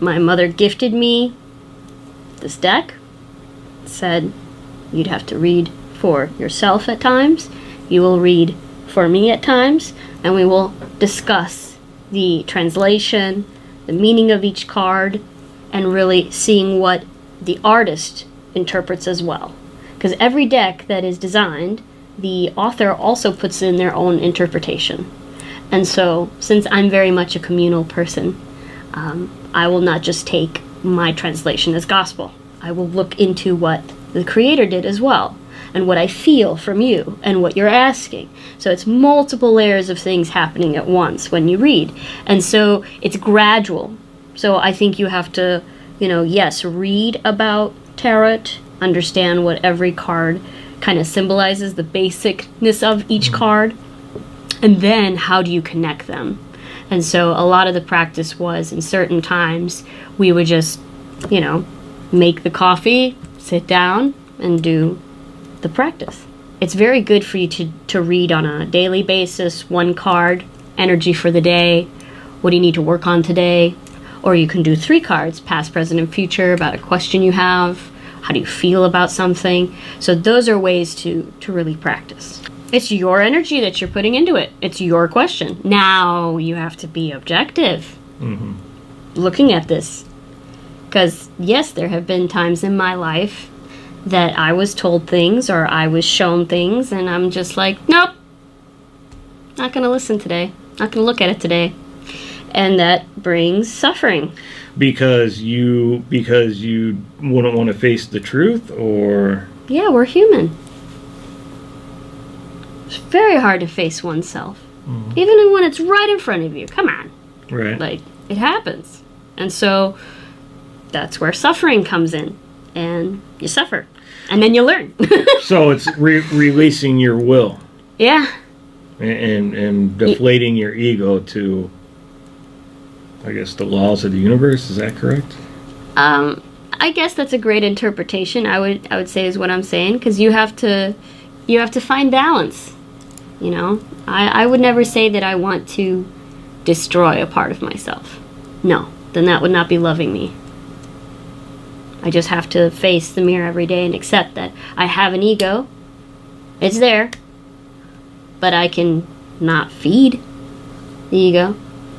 my mother gifted me this deck, said you'd have to read for yourself at times, you will read for me at times, and we will discuss the translation, the meaning of each card, and really seeing what the artist interprets as well. Because every deck that is designed, the author also puts in their own interpretation. And so, since I'm very much a communal person, I will not just take my translation as gospel. I will look into what the creator did as well, and what I feel from you, and what you're asking. So it's multiple layers of things happening at once when you read. And so it's gradual. So I think you have to, yes, read about tarot, understand what every card kind of symbolizes, the basicness of each card, and then how do you connect them. And so a lot of the practice was, in certain times, we would just, make the coffee, sit down, and do the practice. It's very good for you to read on a daily basis, one card, energy for the day, what do you need to work on today, or you can do 3 cards, past, present, and future, about a question you have, how do you feel about something. So those are ways to really practice. It's your energy that you're putting into it. It's your question. Now you have to be objective looking at this. Because, yes, there have been times in my life that I was told things or I was shown things, and I'm just like, nope, not going to listen today. Not going to look at it today. And that brings suffering. Because you wouldn't want to face the truth, or? Yeah, we're human. It's very hard to face oneself. Even when it's right in front of you. Come on. Right. Like, it happens. And so that's where suffering comes in. And you suffer. And then you learn. So it's releasing your will. Yeah. And deflating your ego to, I guess, the laws of the universe. Is that correct? I guess that's a great interpretation. I would say is what I'm saying, because you have to find balance. I would never say that I want to destroy a part of myself. No, then that would not be loving me. I just have to face the mirror every day and accept that I have an ego. It's there, but I can not feed the ego.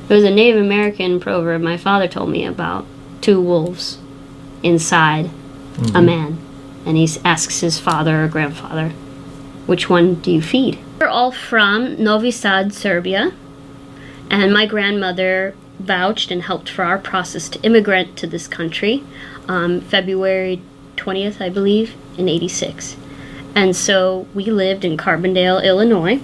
There was a Native American proverb my father told me about 2 wolves inside a man. And he asks his father or grandfather, which one do you feed? We're all from Novi Sad, Serbia. And my grandmother vouched and helped for our process to immigrate to this country February 20th, I believe, in '86. And so we lived in Carbondale, Illinois.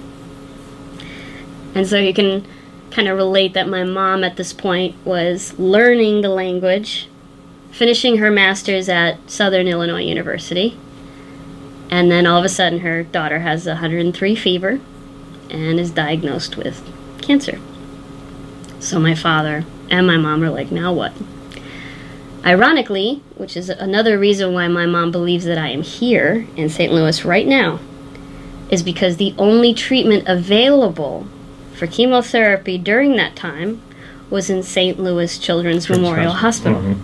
And so you can kind of relate that my mom at this point was learning the language, finishing her master's at Southern Illinois University. And then all of a sudden her daughter has 103 fever and is diagnosed with cancer. So my father and my mom are like, now what? Ironically, which is another reason why my mom believes that I am here in St. Louis right now, is because the only treatment available for chemotherapy during that time was in St. Louis Children's Memorial Hospital.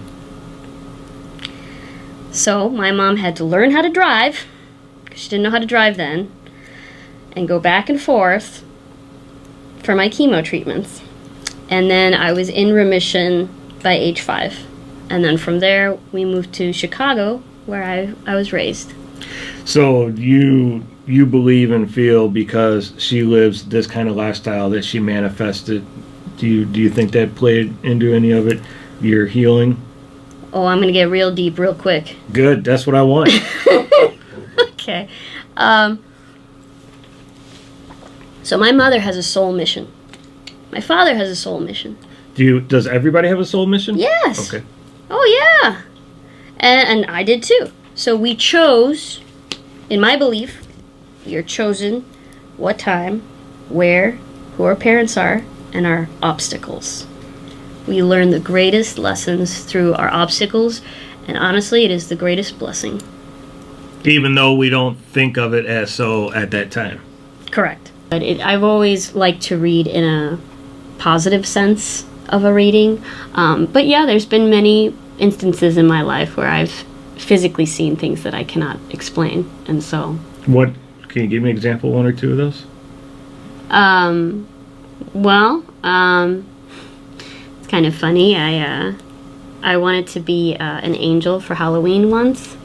So my mom had to learn how to drive, because she didn't know how to drive then, and go back and forth for my chemo treatments. And then I was in remission by age 5. And then from there, we moved to Chicago, where I was raised. So you believe and feel because she lives this kind of lifestyle that she manifested. Do you think that played into any of it, your healing? Oh, I'm going to get real deep real quick. Good, that's what I want. Okay. So my mother has a soul mission. My father has a soul mission. Does everybody have a soul mission? Yes. Okay. Oh, yeah. And I did too. So we chose, in my belief, you're chosen what time, where, who our parents are, and our obstacles. We learn the greatest lessons through our obstacles, and honestly, it is the greatest blessing. Even though we don't think of it as so at that time. Correct. But I've always liked to read in a positive sense. of a reading. But yeah, there's been many instances in my life where I've physically seen things that I cannot explain. And so... What, can you give me an example, one or two of those? It's kind of funny. I wanted to be an angel for Halloween once.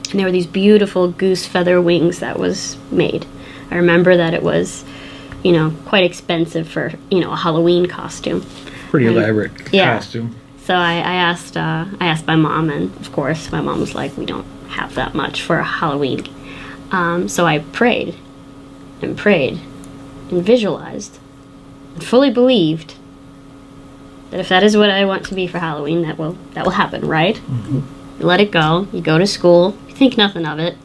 And there were these beautiful goose feather wings that was made. I remember that it was, quite expensive for, a Halloween costume. Pretty elaborate costume. So I asked my mom, and of course my mom was like, we don't have that much for Halloween. So I prayed and visualized and fully believed that if that is what I want to be for Halloween, that will happen, right? Mm-hmm. You let it go. You go to school. You think nothing of it.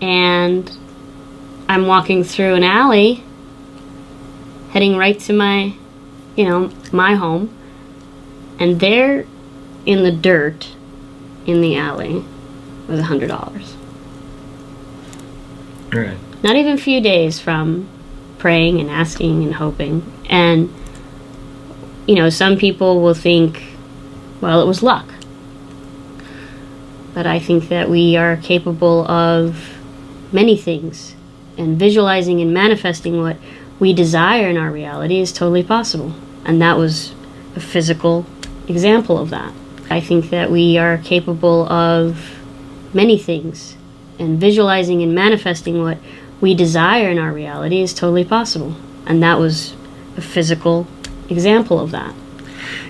And I'm walking through an alley, heading right to my home. And there, in the dirt, in the alley, was $100. Right. Not even a few days from praying and asking and hoping. And, some people will think, well, it was luck. But I think that we are capable of many things. And visualizing and manifesting what we desire in our reality is totally possible. And that was a physical example of that. I think that we are capable of many things. And visualizing and manifesting what we desire in our reality is totally possible. And that was a physical example of that.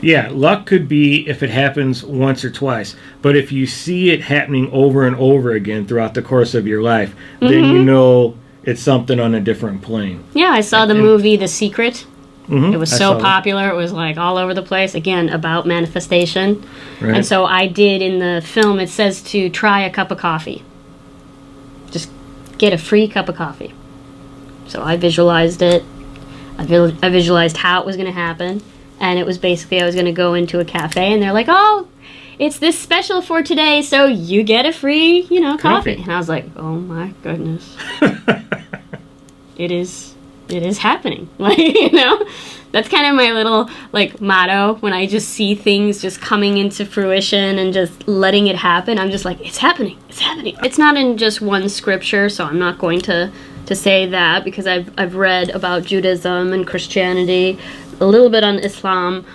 Yeah, luck could be if it happens once or twice. But if you see it happening over and over again throughout the course of your life, then you know it's something on a different plane. Yeah, I saw the movie The Secret. Mm-hmm. It was so popular. It was like all over the place. Again, about manifestation. Right. And so I did in the film, it says to try a cup of coffee. Just get a free cup of coffee. So I visualized it. I visualized how it was going to happen. And it was basically I was going to go into a cafe and they're like, oh, it's this special for today, so you get a free, coffee. And I was like, oh my goodness. It is happening. That's kind of my little motto when I just see things just coming into fruition and just letting it happen. I'm just like, it's happening. It's happening. It's not in just one scripture, so I'm not going to say that because I've read about Judaism and Christianity, a little bit on Islam,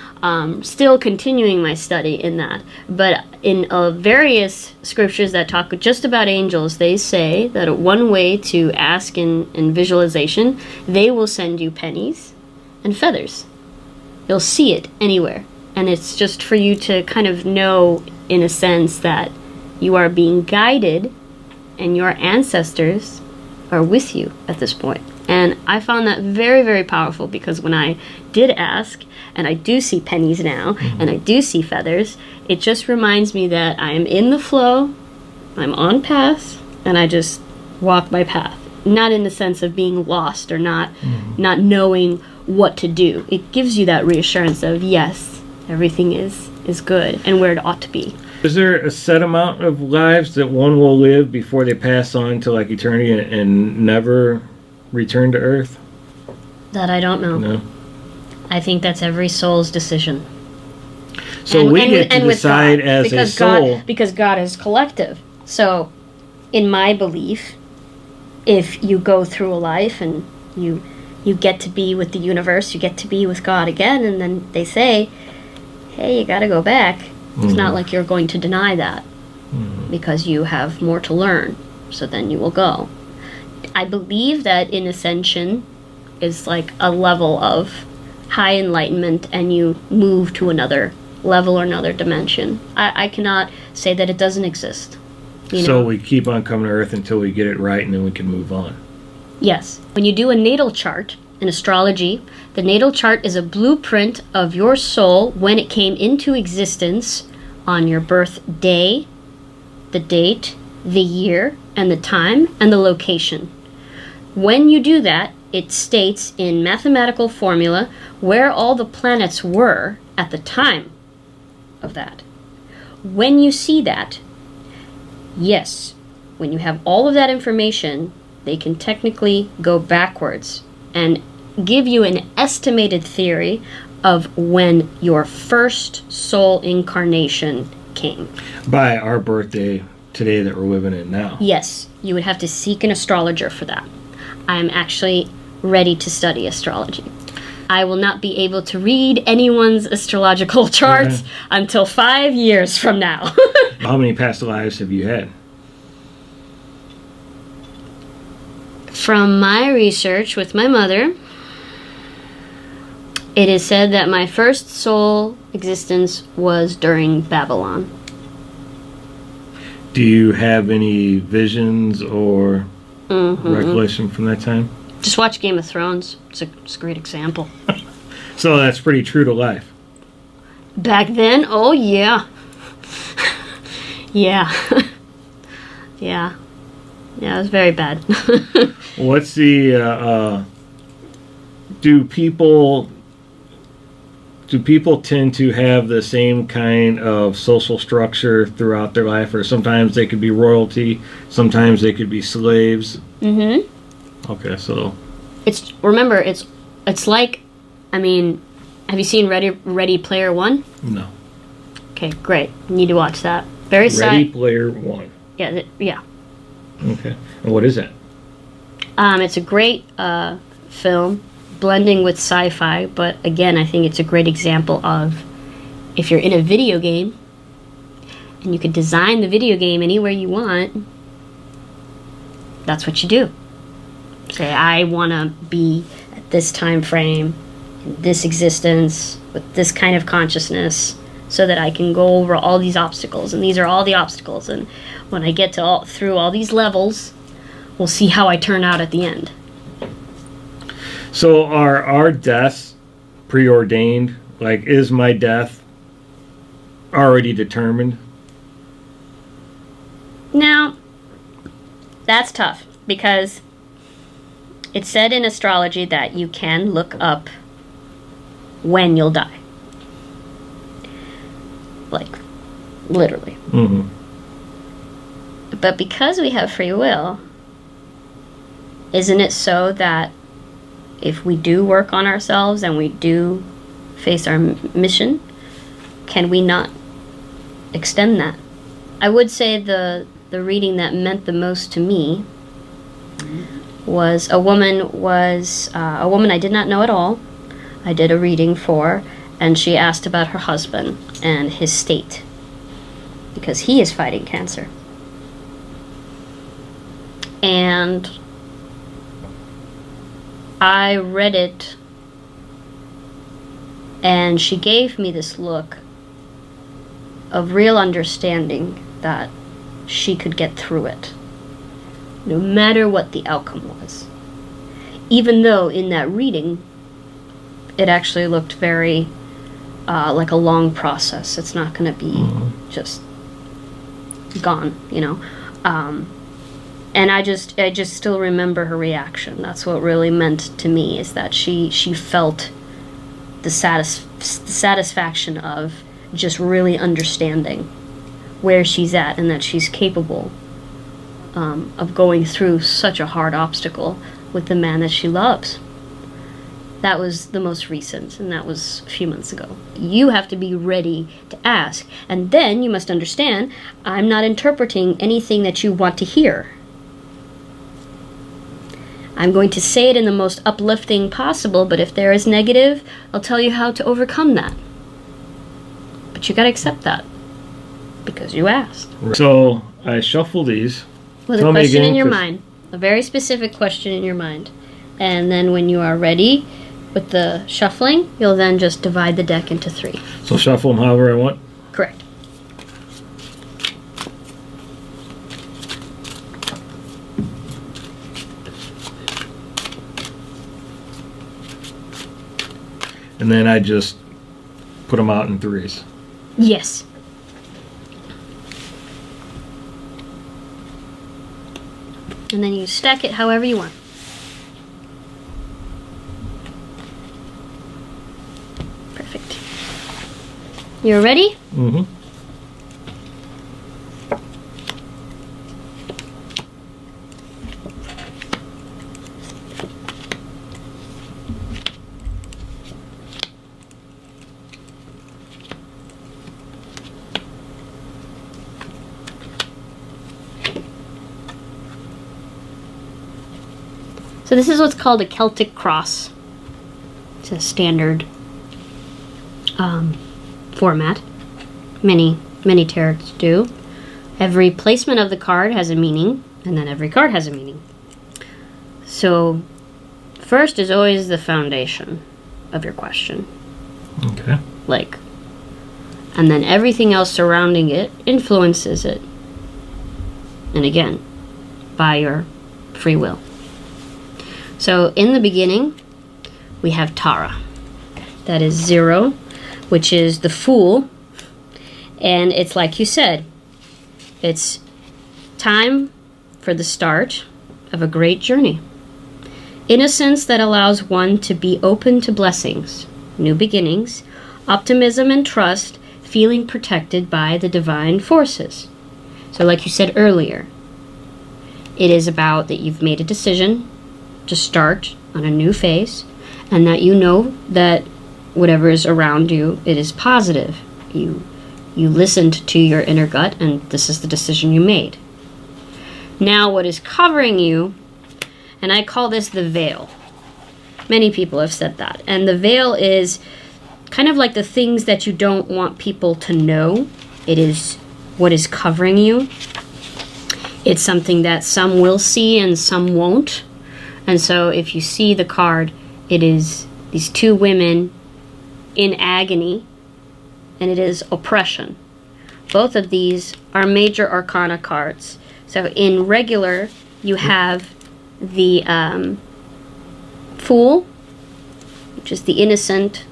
still continuing my study in that. But in various scriptures that talk just about angels, they say that one way to ask in visualization, they will send you pennies and feathers. You'll see it anywhere. And it's just for you to kind of know, in a sense, that you are being guided and your ancestors are with you at this point. And I found that very, very powerful because when I did ask, and I do see pennies now, and I do see feathers, it just reminds me that I am in the flow, I'm on path, and I just walk my path. Not in the sense of being lost or not knowing what to do. It gives you that reassurance of, yes, everything is good and where it ought to be. Is there a set amount of lives that one will live before they pass on to eternity and never return to Earth? That I don't know. No. I think that's every soul's decision. So we get to decide as a soul. Because God is collective. So, in my belief, if you go through a life and you get to be with the universe, you get to be with God again, and then they say, hey, you got to go back. It's not like you're going to deny that because you have more to learn. So then you will go. I believe that in ascension is like a level of high enlightenment and you move to another level or another dimension. I cannot say that it doesn't exist. So we keep on coming to Earth until we get it right and then we can move on. Yes. When you do a natal chart in astrology, the natal chart is a blueprint of your soul when it came into existence on your birth day, the date, the year, and the time, and the location. When you do that, it states in mathematical formula where all the planets were at the time of that. When you see that, yes, when you have all of that information, they can technically go backwards and give you an estimated theory of when your first soul incarnation came. By our birthday today that we're living in now. Yes, you would have to seek an astrologer for that. I'm actually ready to study astrology. I will not be able to read anyone's astrological charts until 5 years from now. How many past lives have you had? From my research with my mother, it is said that my first soul existence was during Babylon. Do you have any visions or recollection from that time? Just watch Game of Thrones. It's a great example. So that's pretty true to life. Back then, oh yeah. Yeah. Yeah. Yeah, it was very bad. What's the do people tend to have the same kind of social structure throughout their life, or sometimes they could be royalty, sometimes they could be slaves? Mm-hmm. Okay, so remember it's like, I mean, have you seen Ready Player One? no. Okay, great. You need to watch that. Very Ready Player One. Yeah, yeah. Okay, and what is that? It's a great film, blending with sci-fi, but again, I think it's a great example of if you're in a video game and you could design the video game anywhere you want, that's what you do. Say, I want to be at this time frame, in this existence, with this kind of consciousness, so that I can go over all these obstacles, and these are all the obstacles, and when I get to through all these levels, we'll see how I turn out at the end. So are our deaths preordained? Like, is my death already determined? Now, that's tough, because it's said in astrology that you can look up when you'll die. Like, literally. Mm-hmm. But because we have free will, isn't it so that if we do work on ourselves and we do face our mission, can we not extend that? I would say the reading that meant the most to me was a woman I did not know at all. I did a reading for, and she asked about her husband and his state, because he is fighting cancer. And I read it, and she gave me this look of real understanding that she could get through it, no matter what the outcome was. Even though in that reading, it actually looked very like a long process. It's not going to be just gone, you know. And I just still remember her reaction. That's what really meant to me, is that she felt the satisfaction of just really understanding where she's at, and that she's capable of going through such a hard obstacle with the man that she loves. That was the most recent, and that was a few months ago. You have to be ready to ask, and then you must understand, I'm not interpreting anything that you want to hear. I'm going to say it in the most uplifting possible, but if there is negative, I'll tell you how to overcome that. But you gotta accept that, because you asked. So I shuffle these. With a question in your mind. A very specific question in your mind. And then when you are ready with the shuffling, you'll then just divide the deck into 3. So shuffle them however I want? Correct. And then I just put them out in 3s. Yes. And then you stack it however you want. Perfect. You're ready? Mm-hmm. So this is what's called a Celtic cross. It's a standard format. Many tarots do. Every placement of the card has a meaning, and then every card has a meaning. So first is always the foundation of your question. Okay. And then everything else surrounding it influences it. And again, by your free will. So in the beginning, we have Tara. That is 0, which is the Fool. And it's like you said, it's time for the start of a great journey. Innocence that allows one to be open to blessings, new beginnings, optimism and trust, feeling protected by the divine forces. So like you said earlier, it is about that you've made a decision to start on a new phase, and that you know that whatever is around you, it is positive. You listened to your inner gut, and this is the decision you made. Now what is covering you, and I call this the veil. Many people have said that. And the veil is kind of like the things that you don't want people to know. It is what is covering you. It's something that some will see and some won't. And so if you see the card, it is these two women in agony, and it is oppression. Both of these are major arcana cards. So in regular, you have the Fool, which is the innocent,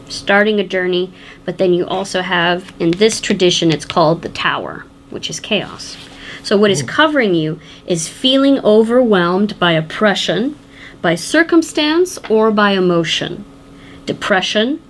starting a journey, but then you also have, in this tradition, it's called the Tower, which is chaos. So what is covering you is feeling overwhelmed by oppression, by circumstance, or by emotion. Depression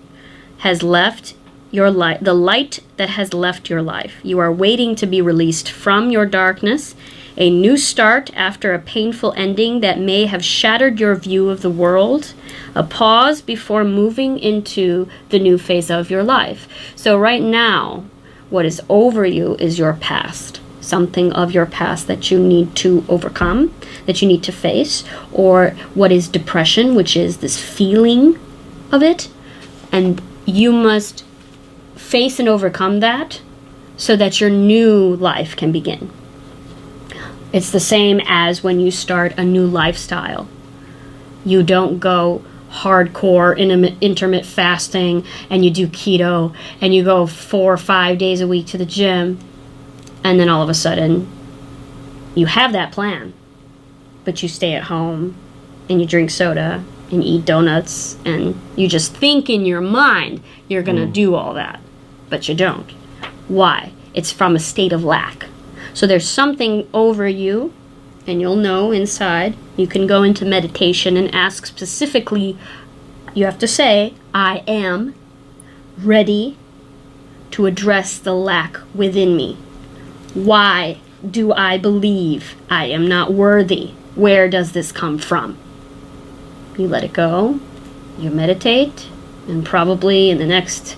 has left your life, the light that has left your life. You are waiting to be released from your darkness, a new start after a painful ending that may have shattered your view of the world, a pause before moving into the new phase of your life. So right now, what is over you is your past. Something of your past that you need to overcome, that you need to face, or what is depression, which is this feeling of it, and you must face and overcome that so that your new life can begin. It's the same as when you start a new lifestyle. You don't go hardcore intermittent fasting and you do keto and you go 4 or 5 days a week to the gym, and then all of a sudden you have that plan, but you stay at home and you drink soda and eat donuts and you just think in your mind you're going to do all that, but you don't. Why? It's from a state of lack. So there's something over you, and you'll know inside. You can go into meditation and ask specifically, you have to say, I am ready to address the lack within me. Why do I believe I am not worthy? Where does this come from? You let it go, you meditate, and probably in the next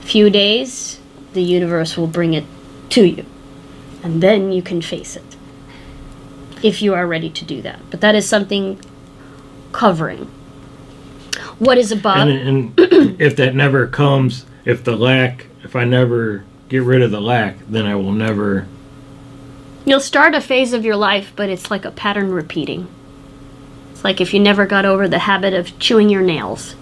few days, the universe will bring it to you. And then you can face it, if you are ready to do that. But that is something covering. What is above? And if that never comes, if I never get rid of the lack, then I will never... You'll start a phase of your life, but it's like a pattern repeating. It's like if you never got over the habit of chewing your nails.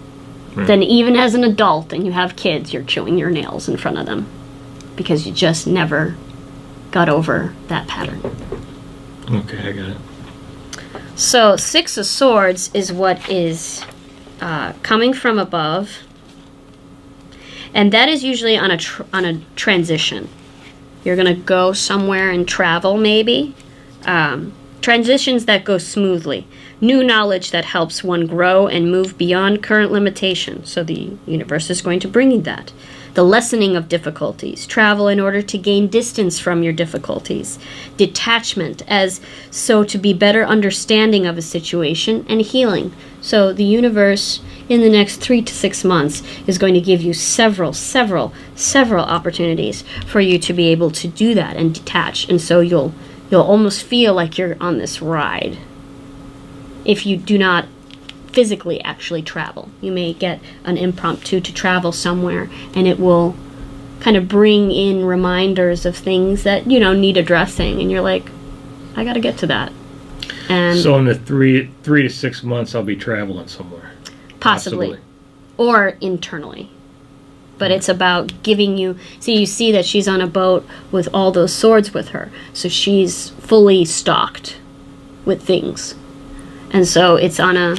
Right. Then even as an adult and you have kids, you're chewing your nails in front of them. Because you just never got over that pattern. Okay, I got it. So 6 of Swords is what is coming from above. And that is usually on a transition. You're going to go somewhere and travel, maybe. Transitions that go smoothly. New knowledge that helps one grow and move beyond current limitations. So the universe is going to bring you that. The lessening of difficulties. Travel in order to gain distance from your difficulties. Detachment as so to be better understanding of a situation, and healing. So the universe in the next 3 to 6 months is going to give you several opportunities for you to be able to do that and detach. And so you'll almost feel like you're on this ride. if you do not physically actually travel. You may get an impromptu to travel somewhere, and it will kind of bring in reminders of things that, you know, need addressing, and you're like, I gotta get to that. And so in the 3 to 6 months, I'll be traveling somewhere. possibly. Or internally. But it's about giving you... See, you see that she's on a boat with all those swords with her. So she's fully stocked with things. And so it's on a,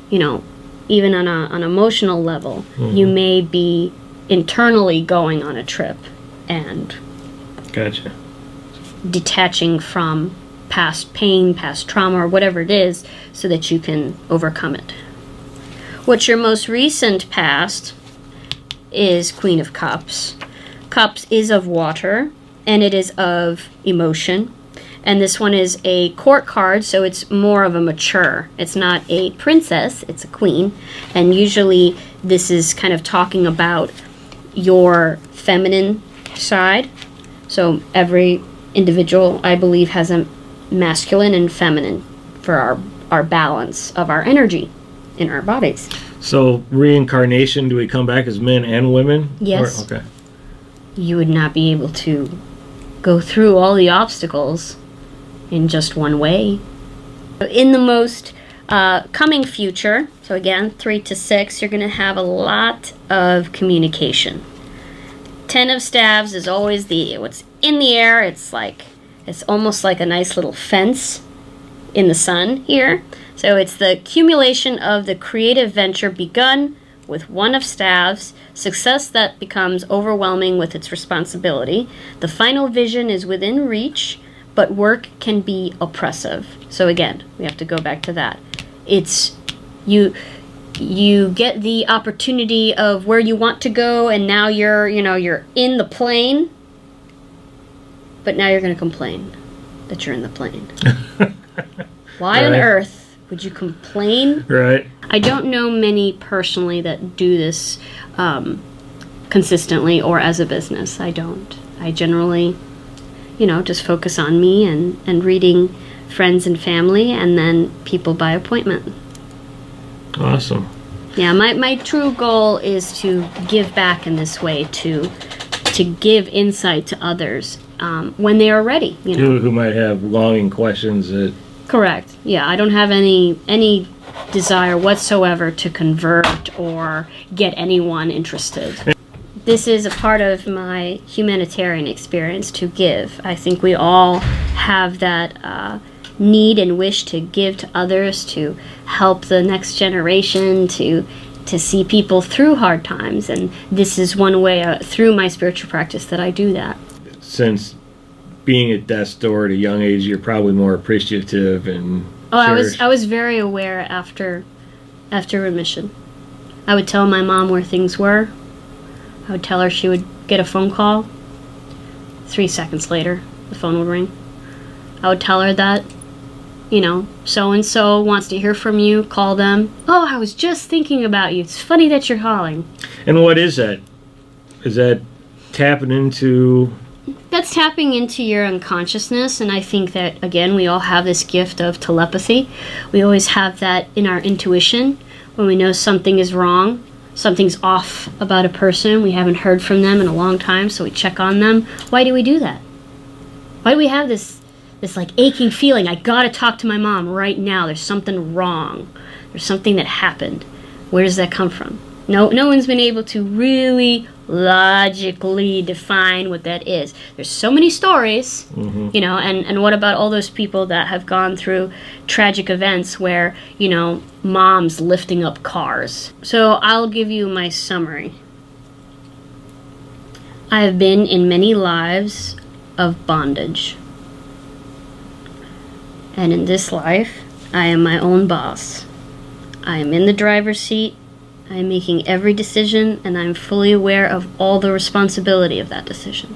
you know, even on an emotional level, you may be internally going on a trip and Gotcha. detaching from past pain, past trauma, or whatever it is, so that you can overcome it. What's your most recent past is Queen of Cups. Cups is of water, and it is of emotion. And this one is a court card, so it's more of a mature. It's not a princess, it's a queen. And usually this is kind of talking about your feminine side. So every individual, I believe, has a masculine and feminine for our balance of our energy in our bodies. So reincarnation, do we come back as men and women? Yes. Or, okay. You would not be able to go through all the obstacles in just one way. In the most coming future, so again, 3 to 6, you're going to have a lot of communication. 10 of Staves is always what's in the air. It's almost like a nice little fence in the sun here. So it's the accumulation of the creative venture begun with 1 of Staves, success that becomes overwhelming with its responsibility. The final vision is within reach, but work can be oppressive. So again, we have to go back to that. It's you get the opportunity of where you want to go, and now you're in the plane, but now you're going to complain that you're in the plane. Why on earth would you complain? Right. I don't know many personally that do this consistently or as a business. I don't. I generally, just focus on me and reading friends and family, and then people by appointment. Awesome. Yeah, my true goal is to give back in this way, to give insight to others when they are ready. Who might have longing questions that... Correct. Yeah, I don't have any desire whatsoever to convert or get anyone interested. This is a part of my humanitarian experience, to give. I think we all have that need and wish to give to others, to help the next generation, to see people through hard times. And this is one way through my spiritual practice that I do that. Since being at death's door at a young age, you're probably more appreciative and... I was very aware after remission. I would tell my mom where things were. I would tell her she would get a phone call. 3 seconds later, the phone would ring. I would tell her that, so-and-so wants to hear from you. Call them. Oh, I was just thinking about you. It's funny that you're calling. And what is that? Is that tapping into... That's tapping into your unconsciousness, and I think that, again, we all have this gift of telepathy. We always have that in our intuition. When we know something is wrong, something's off about a person, we haven't heard from them in a long time, so we check on them. Why do we do that? Why do we have this like aching feeling, I gotta talk to my mom right now, there's something wrong, there's something that happened? Where does that come from? No one's been able to really logically define what that is. There's so many stories, and what about all those people that have gone through tragic events where, moms lifting up cars? So I'll give you my summary. I have been in many lives of bondage. And in this life, I am my own boss. I am in the driver's seat. I am making every decision, and I am fully aware of all the responsibility of that decision.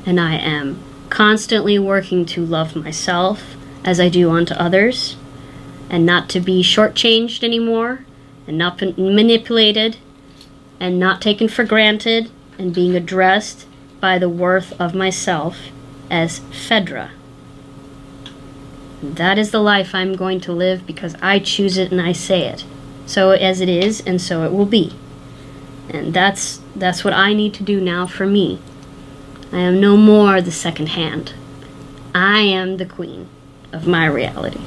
And I am constantly working to love myself as I do unto others, and not to be shortchanged anymore, and not manipulated, and not taken for granted, and being addressed by the worth of myself as Fedra. That is the life I'm going to live because I choose it and I say it. So as it is, and so it will be. And that's what I need to do now for me. I am no more the second hand. I am the queen of my reality.